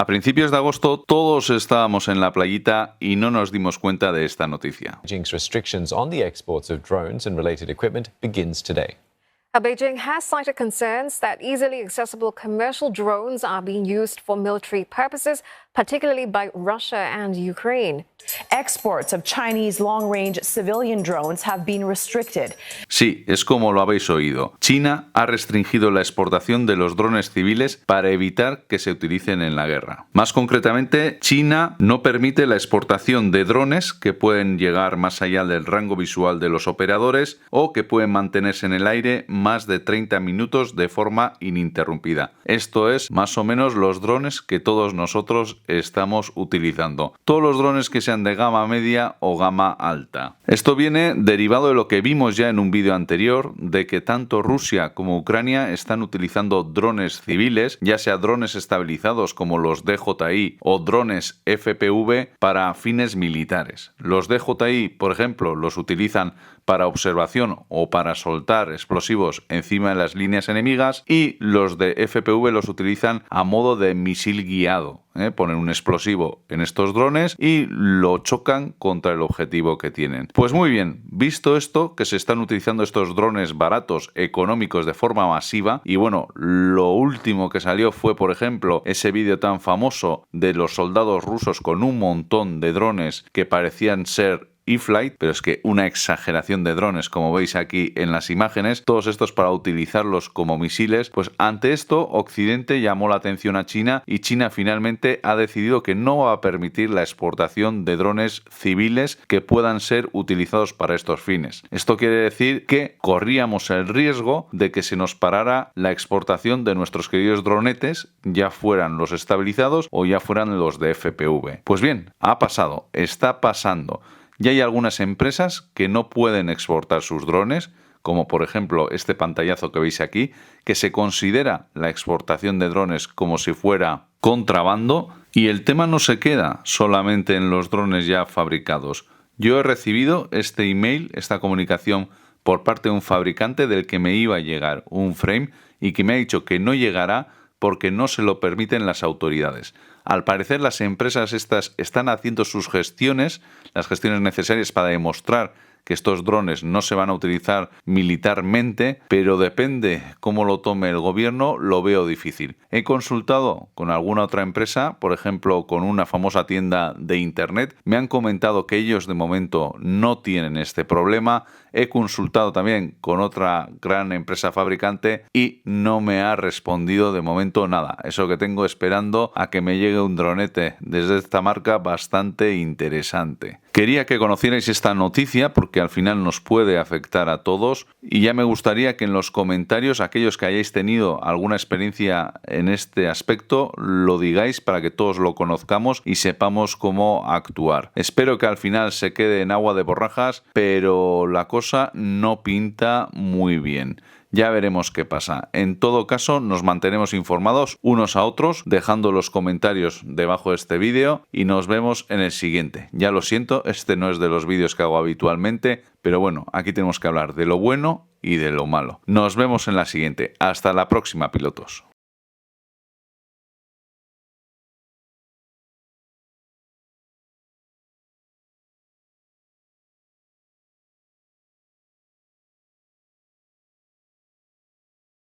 principios de agosto todos estábamos en la playita y no nos dimos cuenta de esta noticia. Beijing's restrictions on the exports of drones and related equipment begins today. Beijing has cited concerns that easily accessible commercial drones are being used for military purposes, particularly by Russia and Ukraine. Exports of Chinese long-range civilian drones have been restricted. Sí, es como lo habéis oído. China ha restringido la exportación de los drones civiles para evitar que se utilicen en la guerra. Más concretamente, China no permite la exportación de drones que pueden llegar más allá del rango visual de los operadores o que pueden mantenerse en el aire más de 30 minutos de forma ininterrumpida. Esto es más o menos los drones que todos nosotros estamos utilizando. Todos los drones que sean de gama media o gama alta. Esto viene derivado de lo que vimos ya en un vídeo anterior, de que tanto Rusia como Ucrania están utilizando drones civiles, ya sea drones estabilizados como los DJI o drones FPV para fines militares. Los DJI, por ejemplo, los utilizan para observación o para soltar explosivos encima de las líneas enemigas, y los de FPV los utilizan a modo de misil guiado. Ponen un explosivo en estos drones y lo chocan contra el objetivo que tienen. Pues muy bien, visto esto, que se están utilizando estos drones baratos, económicos de forma masiva, y bueno, lo último que salió fue, por ejemplo, ese vídeo tan famoso de los soldados rusos con un montón de drones que parecían ser E-Flight, pero es que una exageración de drones, como veis aquí en las imágenes, todos estos para utilizarlos como misiles. Pues ante esto, Occidente llamó la atención a China y China finalmente ha decidido que no va a permitir la exportación de drones civiles que puedan ser utilizados para estos fines. Esto quiere decir que corríamos el riesgo de que se nos parara la exportación de nuestros queridos dronetes, ya fueran los estabilizados o ya fueran los de FPV. Pues bien, ha pasado, está pasando. Ya hay algunas empresas que no pueden exportar sus drones, como por ejemplo este pantallazo que veis aquí, que se considera la exportación de drones como si fuera contrabando, y el tema no se queda solamente en los drones ya fabricados. Yo he recibido este email, esta comunicación por parte de un fabricante del que me iba a llegar un frame y que me ha dicho que no llegará porque no se lo permiten las autoridades. Al parecer las empresas estas están haciendo sus gestiones, las gestiones necesarias para demostrar que estos drones no se van a utilizar militarmente, pero depende cómo lo tome el gobierno, lo veo difícil. He consultado con alguna otra empresa, por ejemplo con una famosa tienda de internet, me han comentado que ellos de momento no tienen este problema. He consultado también con otra gran empresa fabricante y no me ha respondido de momento nada. Eso que tengo esperando a que me llegue un dronete desde esta marca bastante interesante. Quería que conocierais esta noticia porque al final nos puede afectar a todos, y ya me gustaría que en los comentarios, aquellos que hayáis tenido alguna experiencia en este aspecto, lo digáis para que todos lo conozcamos y sepamos cómo actuar. Espero que al final se quede en agua de borrajas, pero la cosa no pinta muy bien. Ya veremos qué pasa. En todo caso, nos mantenemos informados unos a otros, dejando los comentarios debajo de este vídeo, y nos vemos en el siguiente. Ya lo siento, este no es de los vídeos que hago habitualmente, pero bueno, aquí tenemos que hablar de lo bueno y de lo malo. Nos vemos en la siguiente. Hasta la próxima, pilotos.